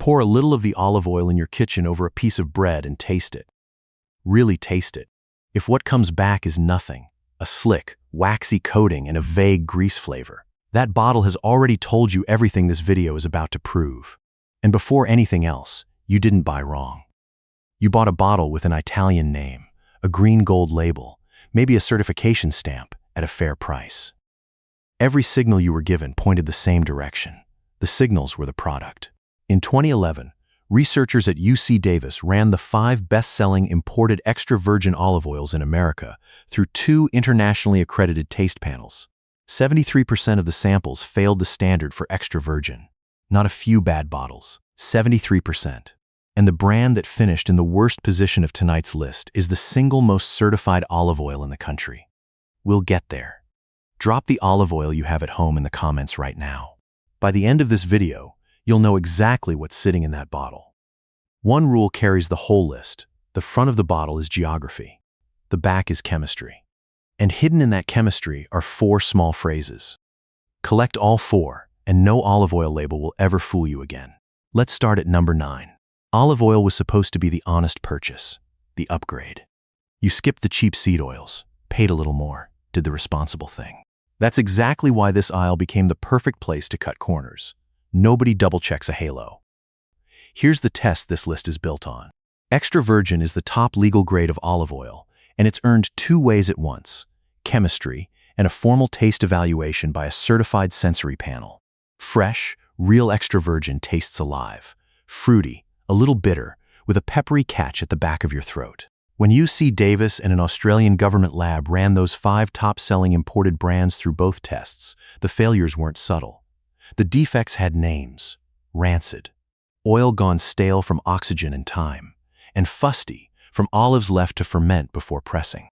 Pour a little of the olive oil in your kitchen over a piece of bread and taste it. Really taste it. If what comes back is nothing, a slick, waxy coating and a vague grease flavor, that bottle has already told you everything this video is about to prove. And before anything else, you didn't buy wrong. You bought a bottle with an Italian name, a green gold label, maybe a certification stamp at a fair price. Every signal you were given pointed the same direction. The signals were the product. In 2011, researchers at UC Davis ran the 5 best-selling imported extra virgin olive oils in America through 2 internationally accredited taste panels. 73% of the samples failed the standard for extra virgin. Not a few bad bottles, 73%. And the brand that finished in the worst position of tonight's list is the single most certified olive oil in the country. We'll get there. Drop the olive oil you have at home in the comments right now. By the end of this video, you'll know exactly what's sitting in that bottle. One rule carries the whole list. The front of the bottle is geography. The back is chemistry. And hidden in that chemistry are 4 small phrases. Collect all 4, and no olive oil label will ever fool you again. Let's start at number 9. Olive oil was supposed to be the honest purchase, the upgrade. You skipped the cheap seed oils, paid a little more, did the responsible thing. That's exactly why this aisle became the perfect place to cut corners. Nobody double-checks a halo. Here's the test this list is built on. Extra virgin is the top legal grade of olive oil, and it's earned 2 ways at once: chemistry and a formal taste evaluation by a certified sensory panel. Fresh, real extra virgin tastes alive, fruity, a little bitter, with a peppery catch at the back of your throat. When UC Davis and an Australian government lab ran those 5 top-selling imported brands through both tests, the failures weren't subtle. The defects had names: rancid, oil gone stale from oxygen and time, and fusty, from olives left to ferment before pressing.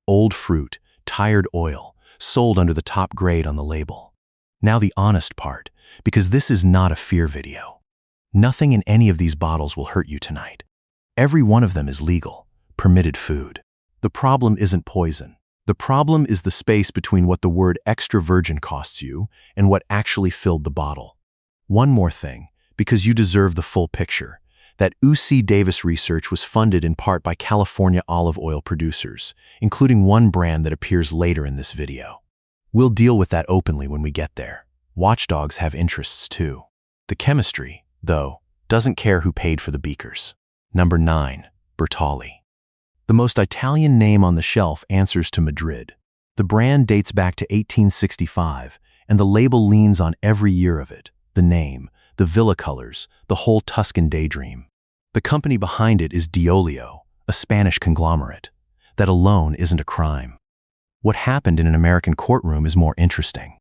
Old fruit, tired oil, sold under the top grade on the label. Now the honest part, because this is not a fear video. Nothing in any of these bottles will hurt you tonight. Every one of them is legal, permitted food. The problem isn't poison. The problem is the space between what the word extra virgin costs you and what actually filled the bottle. One more thing, because you deserve the full picture. That UC Davis research was funded in part by California olive oil producers, including one brand that appears later in this video. We'll deal with that openly when we get there. Watchdogs have interests too. The chemistry, though, doesn't care who paid for the beakers. Number 9. Bertolli. The most Italian name on the shelf answers to Madrid. The brand dates back to 1865, and the label leans on every year of it: the name, the villa colors, the whole Tuscan daydream. The company behind it is Diolio, a Spanish conglomerate. That alone isn't a crime. What happened in an American courtroom is more interesting.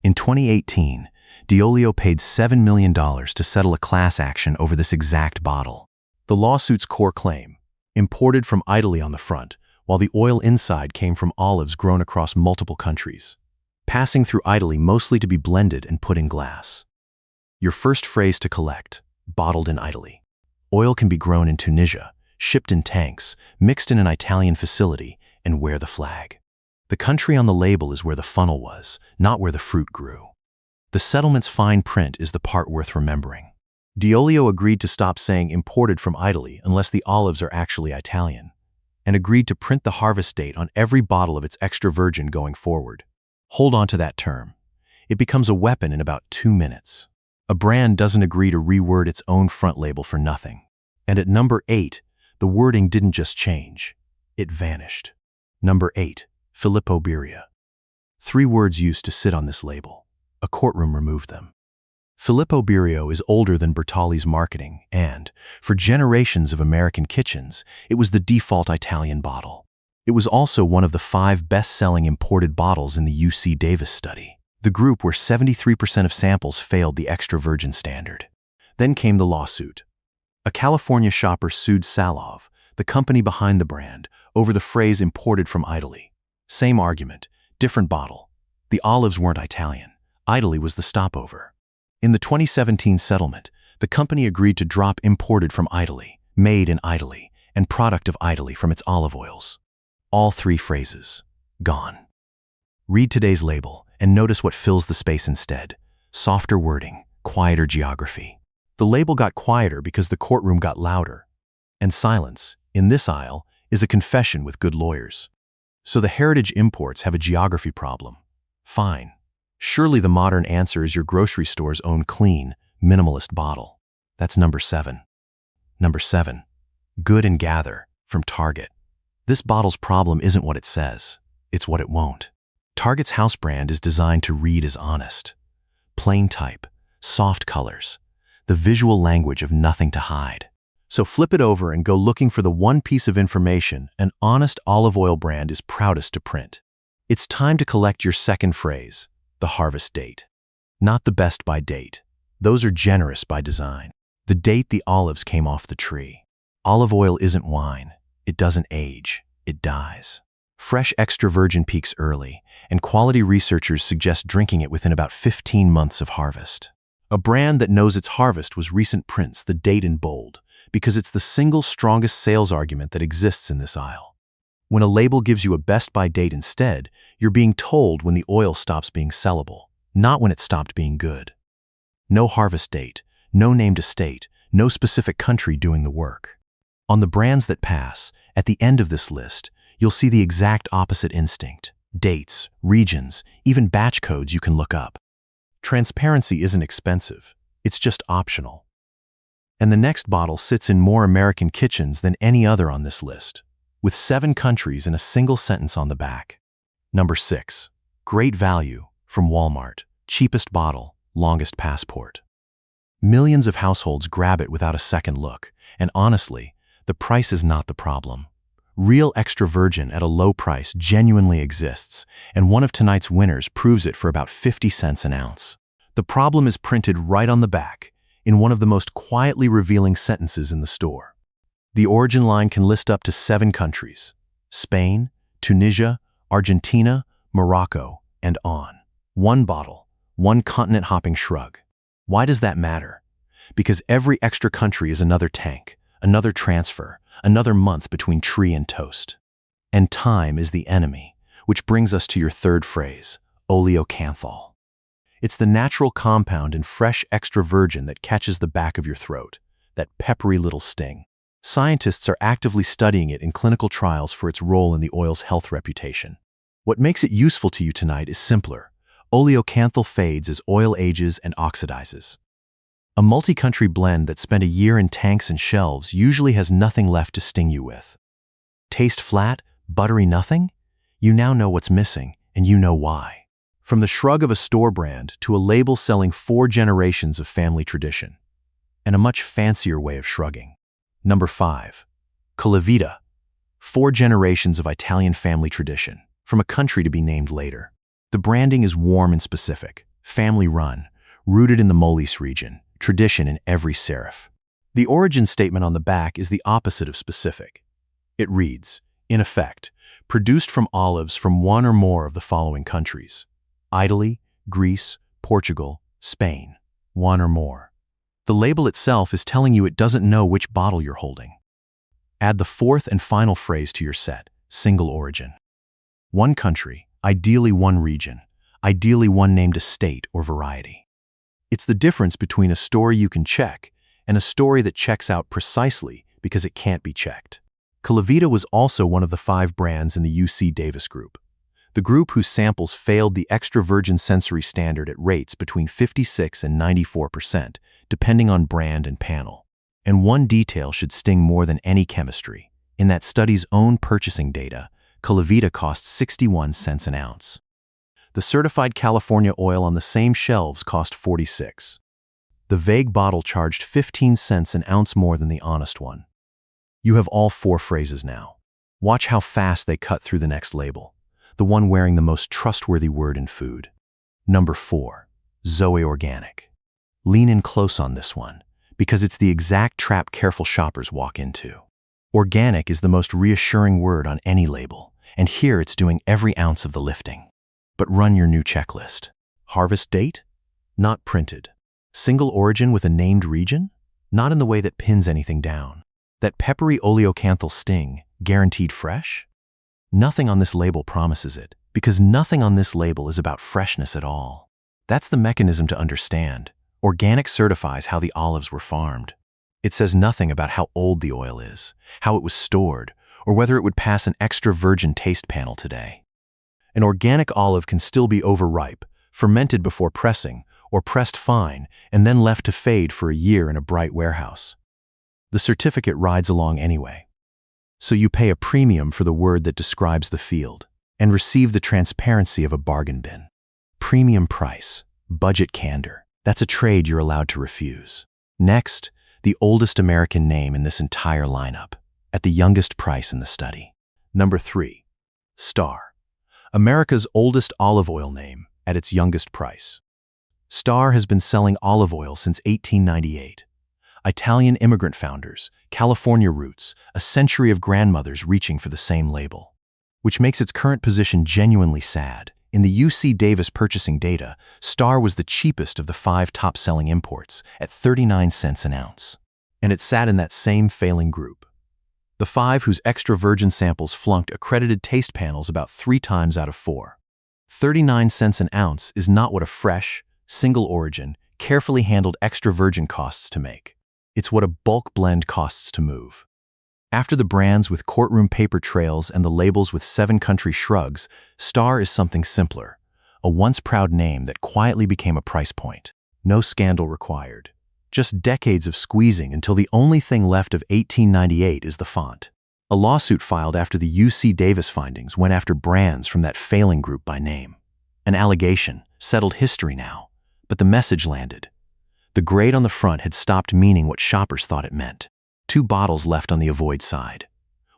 In 2018, Diolio paid $7 million to settle a class action over this exact bottle. The lawsuit's core claim: imported from Italy on the front, while the oil inside came from olives grown across multiple countries, passing through Italy mostly to be blended and put in glass. Your first phrase to collect: bottled in Italy. Oil can be grown in Tunisia, shipped in tanks, mixed in an Italian facility, and wear the flag. The country on the label is where the funnel was, not where the fruit grew. The settlement's fine print is the part worth remembering. Diolio agreed to stop saying imported from Italy unless the olives are actually Italian, and agreed to print the harvest date on every bottle of its extra virgin going forward. Hold on to that term. It becomes a weapon in about 2 minutes. A brand doesn't agree to reword its own front label for nothing. And at number 8, the wording didn't just change, it vanished. Number 8, Filippo Berio. 3 words used to sit on this label. A courtroom removed them. Filippo Berio is older than Bertolli's marketing, and, for generations of American kitchens, it was the default Italian bottle. It was also one of the 5 best-selling imported bottles in the UC Davis study, the group where 73% of samples failed the extra virgin standard. Then came the lawsuit. A California shopper sued Salov, the company behind the brand, over the phrase imported from Italy. Same argument, different bottle. The olives weren't Italian. Italy was the stopover. In the 2017 settlement, the company agreed to drop imported from Italy, made in Italy, and product of Italy from its olive oils. All 3 phrases, gone. Read today's label and notice what fills the space instead: softer wording, quieter geography. The label got quieter because the courtroom got louder. And silence, in this aisle, is a confession with good lawyers. So the heritage imports have a geography problem. Fine. Surely the modern answer is your grocery store's own clean, minimalist bottle. That's number 7. Number 7. Good and Gather, from Target. This bottle's problem isn't what it says, it's what it won't. Target's house brand is designed to read as honest. Plain type, soft colors, the visual language of nothing to hide. So flip it over and go looking for the one piece of information an honest olive oil brand is proudest to print. It's time to collect your second phrase, the harvest date. Not the best by date. Those are generous by design. The date the olives came off the tree. Olive oil isn't wine. It doesn't age. It dies. Fresh extra virgin peaks early, and quality researchers suggest drinking it within about 15 months of harvest. A brand that knows its harvest was recent prints the date in bold, because it's the single strongest sales argument that exists in this aisle. When a label gives you a best-by date instead, you're being told when the oil stops being sellable, not when it stopped being good. No harvest date, no named estate, no specific country doing the work. On the brands that pass, at the end of this list, you'll see the exact opposite instinct. Dates, regions, even batch codes you can look up. Transparency isn't expensive, it's just optional. And the next bottle sits in more American kitchens than any other on this list, with 7 countries in a single sentence on the back. Number 6. Great value, from Walmart. Cheapest bottle, longest passport. Millions of households grab it without a second look, and honestly, the price is not the problem. Real extra virgin at a low price genuinely exists, and one of tonight's winners proves it for about 50 cents an ounce. The problem is printed right on the back, in one of the most quietly revealing sentences in the store. The origin line can list up to 7 countries: Spain, Tunisia, Argentina, Morocco, and on. One bottle, one continent-hopping shrug. Why does that matter? Because every extra country is another tank, another transfer, another month between tree and toast. And time is the enemy, which brings us to your third phrase, oleocanthal. It's the natural compound in fresh extra virgin that catches the back of your throat, that peppery little sting. Scientists are actively studying it in clinical trials for its role in the oil's health reputation. What makes it useful to you tonight is simpler. Oleocanthal fades as oil ages and oxidizes. A multi-country blend that spent a year in tanks and shelves usually has nothing left to sting you with. Taste flat, buttery nothing? You now know what's missing, and you know why. From the shrug of a store brand to a label selling 4 generations of family tradition, and a much fancier way of shrugging. Number 5. Colavita. 4 generations of Italian family tradition, from a country to be named later. The branding is warm and specific, family-run, rooted in the Molise region, tradition in every serif. The origin statement on the back is the opposite of specific. It reads, in effect, produced from olives from one or more of the following countries: Italy, Greece, Portugal, Spain. One or more. The label itself is telling you it doesn't know which bottle you're holding. Add the fourth and final phrase to your set, single origin. One country, ideally one region, ideally one named estate or variety. It's the difference between a story you can check and a story that checks out precisely because it can't be checked. Colavita was also one of the 5 brands in the UC Davis group, the group whose samples failed the extra virgin sensory standard at rates between 56 and 94%, depending on brand and panel. And one detail should sting more than any chemistry. In that study's own purchasing data, Colavita cost 61 cents an ounce. The certified California oil on the same shelves cost 46. The vague bottle charged 15 cents an ounce more than the honest one. You have all 4 phrases now. Watch how fast they cut through the next label, the one wearing the most trustworthy word in food. Number 4. Zoe Organic. Lean in close on this one, because it's the exact trap careful shoppers walk into. Organic is the most reassuring word on any label, and here it's doing every ounce of the lifting. But run your new checklist. Harvest date? Not printed. Single origin with a named region? Not in the way that pins anything down. That peppery oleocanthal sting, guaranteed fresh? Nothing on this label promises it, because nothing on this label is about freshness at all. That's the mechanism to understand. Organic certifies how the olives were farmed. It says nothing about how old the oil is, how it was stored, or whether it would pass an extra virgin taste panel today. An organic olive can still be overripe, fermented before pressing, or pressed fine, and then left to fade for a year in a bright warehouse. The certificate rides along anyway. So you pay a premium for the word that describes the field, and receive the transparency of a bargain bin. Premium price, budget candor. That's a trade you're allowed to refuse. Next, the oldest American name in this entire lineup, at the youngest price in the study. Number 3. Star. America's oldest olive oil name at its youngest price. Star has been selling olive oil since 1898. Italian immigrant founders, California roots, a century of grandmothers reaching for the same label. Which makes its current position genuinely sad. In the UC Davis purchasing data, Star was the cheapest of the 5 top-selling imports at 39 cents an ounce. And it sat in that same failing group. The 5 whose extra virgin samples flunked accredited taste panels about 3 times out of 4. 39 cents an ounce is not what a fresh, single-origin, carefully handled extra virgin costs to make. It's what a bulk blend costs to move. After the brands with courtroom paper trails and the labels with 7-country shrugs, Star is something simpler, a once-proud name that quietly became a price point. No scandal required. Just decades of squeezing until the only thing left of 1898 is the font. A lawsuit filed after the UC Davis findings went after brands from that failing group by name. An allegation, settled history now, but the message landed. The grade on the front had stopped meaning what shoppers thought it meant. 2 bottles left on the avoid side.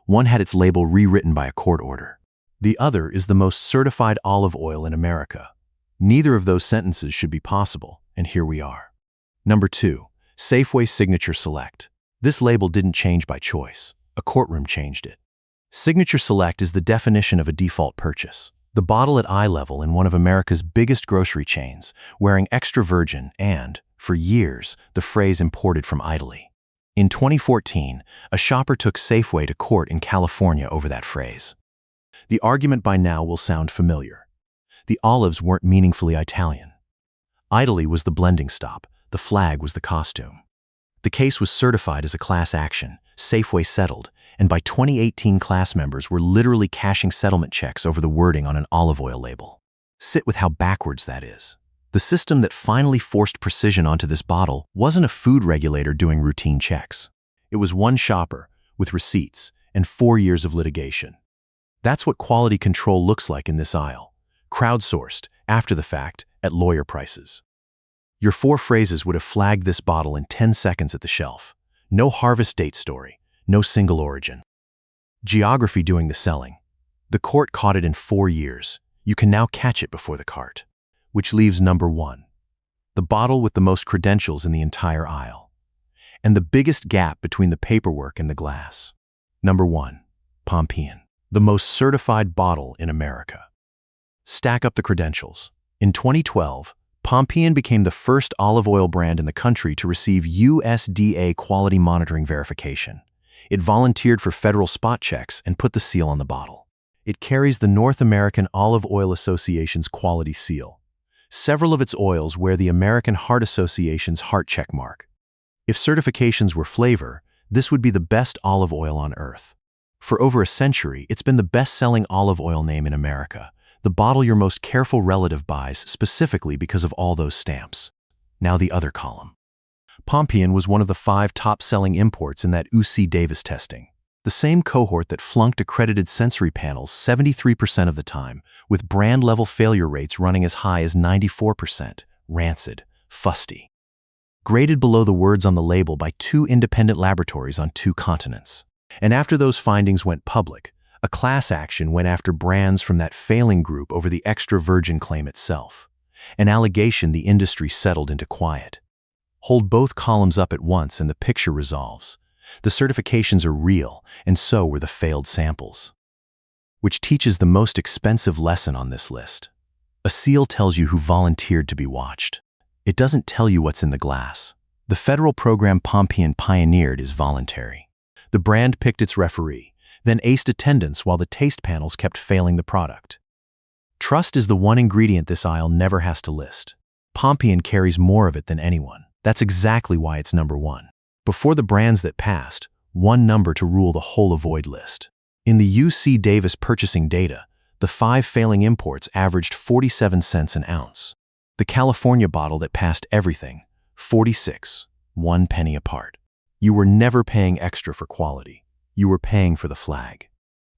One had its label rewritten by a court order. The other is the most certified olive oil in America. Neither of those sentences should be possible, and here we are. Number 2. Safeway Signature Select. This label didn't change by choice. A courtroom changed it. Signature Select is the definition of a default purchase. The bottle at eye level in one of America's biggest grocery chains, wearing extra virgin and, for years, the phrase imported from Italy. In 2014, a shopper took Safeway to court in California over that phrase. The argument by now will sound familiar. The olives weren't meaningfully Italian. Italy was the blending stop, the flag was the costume. The case was certified as a class action, Safeway settled, and by 2018 class members were literally cashing settlement checks over the wording on an olive oil label. Sit with how backwards that is. The system that finally forced precision onto this bottle wasn't a food regulator doing routine checks. It was one shopper, with receipts, and 4 years of litigation. That's what quality control looks like in this aisle. Crowdsourced, after the fact, at lawyer prices. Your 4 phrases would have flagged this bottle in 10 seconds at the shelf. No harvest date story, no single origin. Geography doing the selling. The court caught it in 4 years. You can now catch it before the cart. Which leaves number 1. The bottle with the most credentials in the entire aisle. And the biggest gap between the paperwork and the glass. Number 1. Pompeian. The most certified bottle in America. Stack up the credentials. In 2012, Pompeian became the first olive oil brand in the country to receive USDA quality monitoring verification. It volunteered for federal spot checks and put the seal on the bottle. It carries the North American Olive Oil Association's quality seal. Several of its oils wear the American Heart Association's heart check mark. If certifications were flavor, this would be the best olive oil on earth. For over a century, it's been the best-selling olive oil name in America, the bottle your most careful relative buys specifically because of all those stamps. Now the other column. Pompeian was one of the 5 top-selling imports in that UC Davis testing. The same cohort that flunked accredited sensory panels 73% of the time, with brand-level failure rates running as high as 94%, rancid, fusty. Graded below the words on the label by 2 independent laboratories on 2 continents. And after those findings went public, a class action went after brands from that failing group over the extra virgin claim itself. An allegation the industry settled into quiet. Hold both columns up at once and the picture resolves. The certifications are real, and so were the failed samples. Which teaches the most expensive lesson on this list. A seal tells you who volunteered to be watched. It doesn't tell you what's in the glass. The federal program Pompeian pioneered is voluntary. The brand picked its referee, then aced attendance while the taste panels kept failing the product. Trust is the one ingredient this aisle never has to list. Pompeian carries more of it than anyone. That's exactly why it's number 1. Before the brands that passed, one number to rule the whole avoid list. In the UC Davis purchasing data, the 5 failing imports averaged 47 cents an ounce. The California bottle that passed everything, 46, 1 penny apart. You were never paying extra for quality. You were paying for the flag.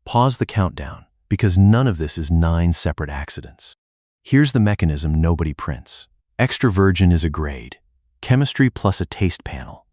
Pause the countdown, because none of this is 9 separate accidents. Here's the mechanism nobody prints. Extra virgin is a grade, chemistry plus a taste panel,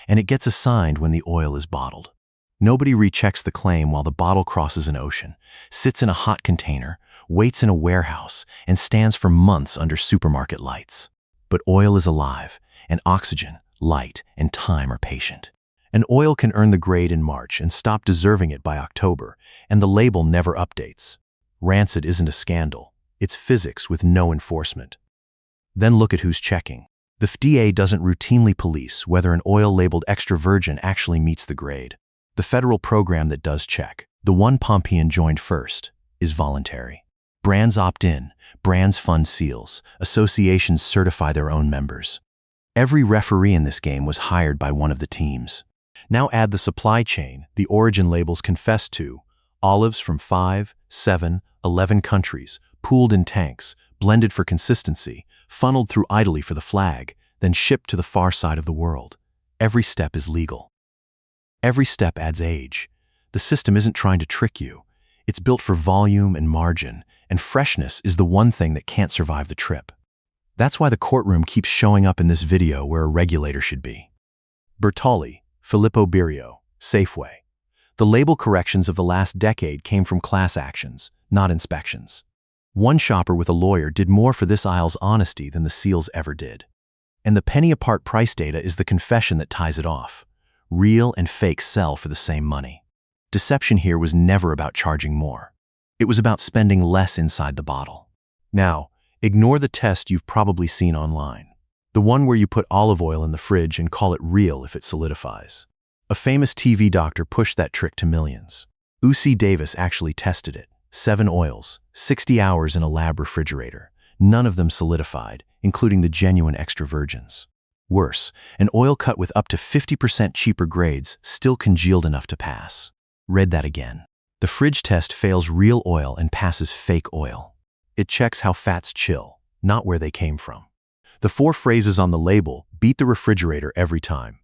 and it gets assigned when the oil is bottled. Nobody rechecks the claim while the bottle crosses an ocean, sits in a hot container, waits in a warehouse, and stands for months under supermarket lights. But oil is alive, and oxygen, light, and time are patient. An oil can earn the grade in March and stop deserving it by October, and the label never updates. Rancid isn't a scandal. It's physics with no enforcement. Then look at who's checking. The FDA doesn't routinely police whether an oil labeled extra virgin actually meets the grade. The federal program that does check, the one Pompeian joined first, is voluntary. Brands opt in, brands fund seals, associations certify their own members. Every referee in this game was hired by one of the teams. Now add the supply chain, the origin labels confessed to, olives from 5, 7, 11 countries, pooled in tanks, blended for consistency, funneled through idly for the flag, then shipped to the far side of the world. Every step is legal. Every step adds age. The system isn't trying to trick you. It's built for volume and margin, and freshness is the one thing that can't survive the trip. That's why the courtroom keeps showing up in this video where a regulator should be. Bertolli, Filippo Berio, Safeway. The label corrections of the last decade came from class actions, not inspections. One shopper with a lawyer did more for this aisle's honesty than the seals ever did. And the penny-apart price data is the confession that ties it off. Real and fake sell for the same money. Deception here was never about charging more. It was about spending less inside the bottle. Now, ignore the test you've probably seen online. The one where you put olive oil in the fridge and call it real if it solidifies. A famous TV doctor pushed that trick to millions. UC Davis actually tested it. 7 oils, 60 hours in a lab refrigerator. None of them solidified, including the genuine extra virgins. Worse, an oil cut with up to 50% cheaper grades still congealed enough to pass. Read that again. The fridge test fails real oil and passes fake oil. It checks how fats chill, not where they came from. The 4 phrases on the label beat the refrigerator every time.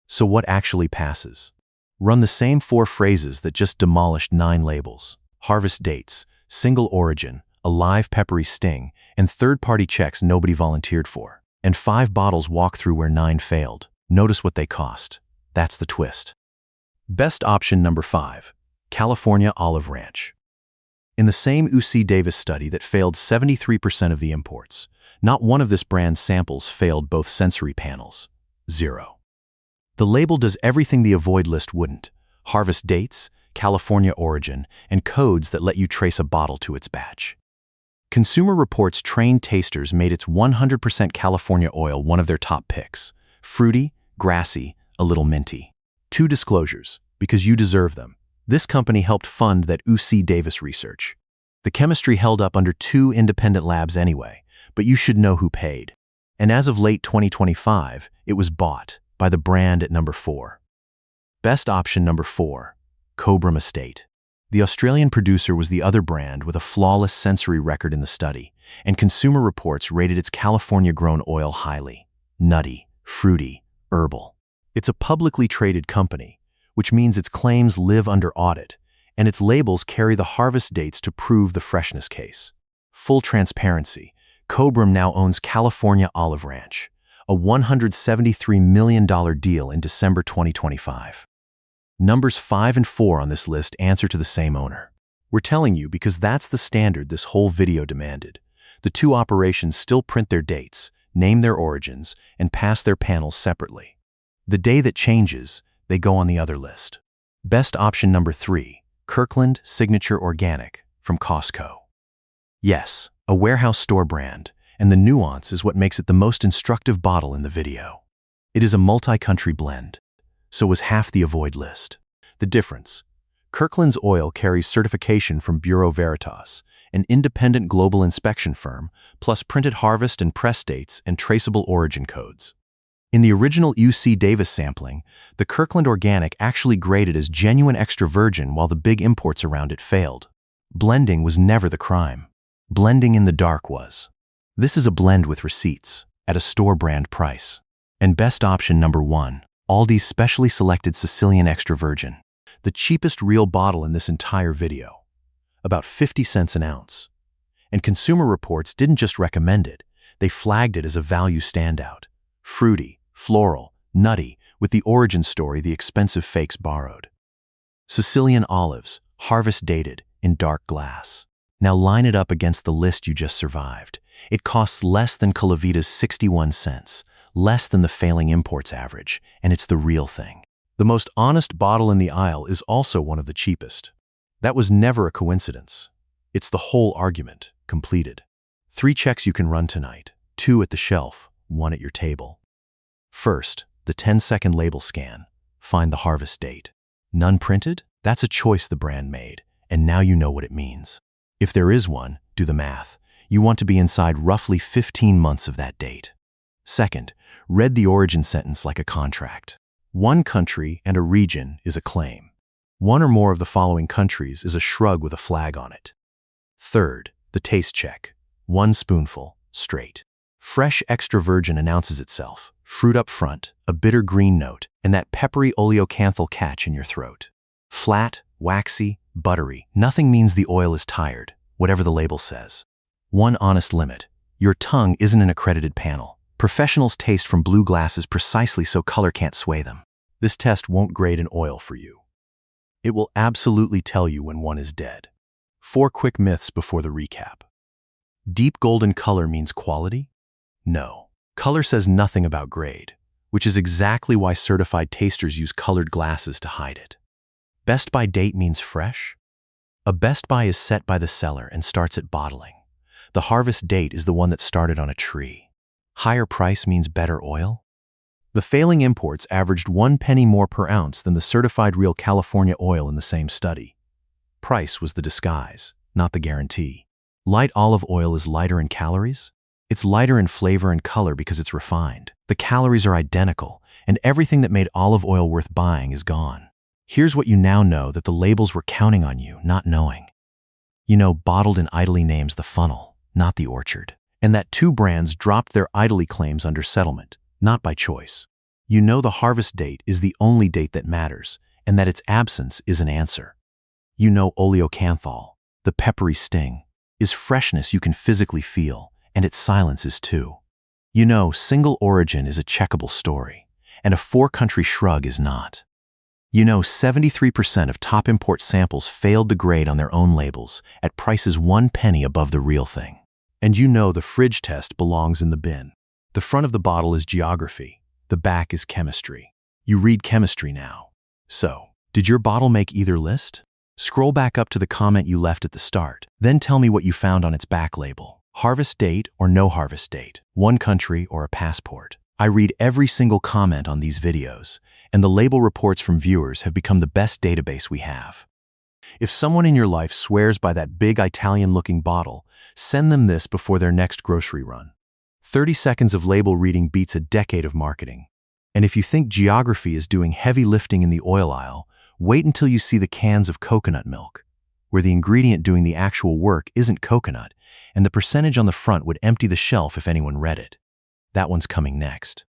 So what actually passes? Run the same 4 phrases that just demolished 9 labels. Harvest dates, single origin, a live peppery sting, and third-party checks nobody volunteered for. And 5 bottles walk through where 9 failed. Notice what they cost. That's the twist. Best option number 5, California Olive Ranch. In the same UC Davis study that failed 73% of the imports, not one of this brand's samples failed both sensory panels. 0. The label does everything the avoid list wouldn't. Harvest dates, California origin, and codes that let you trace a bottle to its batch. Consumer Reports trained tasters made its 100% California oil one of their top picks. Fruity, grassy, a little minty. 2 disclosures, because you deserve them. This company helped fund that UC Davis research. The chemistry held up under 2 independent labs anyway, but you should know who paid. And as of late 2025, it was bought by the brand at number 4. Best option number 4, Cobram Estate. The Australian producer was the other brand with a flawless sensory record in the study, and Consumer Reports rated its California-grown oil highly. Nutty, fruity, herbal. It's a publicly traded company, which means its claims live under audit, and its labels carry the harvest dates to prove the freshness case. Full transparency, Cobram now owns California Olive Ranch, a $173 million deal in December 2025. Numbers 5 and 4 on this list answer to the same owner. We're telling you because that's the standard this whole video demanded. The 2 operations still print their dates, name their origins, and pass their panels separately. The day that changes, they go on the other list. Best option number 3, Kirkland Signature Organic from Costco. Yes, a warehouse store brand, and the nuance is what makes it the most instructive bottle in the video. It is a multi-country blend. So was half the avoid list. The difference: Kirkland's oil carries certification from Bureau Veritas, an independent global inspection firm, plus printed harvest and press dates and traceable origin codes. In the original UC Davis sampling, the Kirkland Organic actually graded as genuine extra virgin while the big imports around it failed. Blending was never the crime. Blending in the dark was. This is a blend with receipts, at a store brand price. And best option number 1, Aldi's specially selected Sicilian extra virgin. The cheapest real bottle in this entire video. About 50 cents an ounce. And Consumer Reports didn't just recommend it, they flagged it as a value standout. Fruity, floral, nutty, with the origin story the expensive fakes borrowed. Sicilian olives, harvest dated, in dark glass. Now line it up against the list you just survived. It costs less than Calavita's 61 cents, less than the failing imports average, and it's the real thing. The most honest bottle in the aisle is also one of the cheapest. That was never a coincidence. It's the whole argument, completed. 3 checks you can run tonight, 2 at the shelf, 1 at your table. First, the 10-second label scan. Find the harvest date. None printed? That's a choice the brand made, and now you know what it means. If there is one, do the math. You want to be inside roughly 15 months of that date. Second, read the origin sentence like a contract. One country and a region is a claim. One or more of the following countries is a shrug with a flag on it. Third, the taste check. 1 spoonful, straight. Fresh extra virgin announces itself. Fruit up front, a bitter green note, and that peppery oleocanthal catch in your throat. Flat, waxy, buttery, nothing means the oil is tired, whatever the label says. One honest limit. Your tongue isn't an accredited panel. Professionals taste from blue glasses precisely so color can't sway them. This test won't grade an oil for you. It will absolutely tell you when one is dead. 4 quick myths before the recap. Deep golden color means quality? No. Color says nothing about grade, which is exactly why certified tasters use colored glasses to hide it. Best by date means fresh? A best by is set by the seller and starts at bottling. The harvest date is the one that started on a tree. Higher price means better oil? The failing imports averaged 1 penny more per ounce than the certified real California oil in the same study. Price was the disguise, not the guarantee. Light olive oil is lighter in calories? It's lighter in flavor and color because it's refined. The calories are identical, and everything that made olive oil worth buying is gone. Here's what you now know that the labels were counting on you, not knowing. You know, bottled in Italy names the funnel, not the orchard. And that 2 brands dropped their Italy claims under settlement, not by choice. You know the harvest date is the only date that matters, and that its absence is an answer. You know oleocanthal, the peppery sting, is freshness you can physically feel, and its silence is too. You know single origin is a checkable story, and a 4-country shrug is not. You know 73% of top import samples failed the grade on their own labels at prices 1 penny above the real thing. And you know the fridge test belongs in the bin. The front of the bottle is geography, the back is chemistry. You read chemistry now. So, did your bottle make either list? Scroll back up to the comment you left at the start, then tell me what you found on its back label. Harvest date or no harvest date, 1 country or a passport. I read every single comment on these videos, and the label reports from viewers have become the best database we have. If someone in your life swears by that big Italian-looking bottle, send them this before their next grocery run. 30 seconds of label reading beats a decade of marketing. And if you think geography is doing heavy lifting in the oil aisle, wait until you see the cans of coconut milk, where the ingredient doing the actual work isn't coconut, and the percentage on the front would empty the shelf if anyone read it. That one's coming next.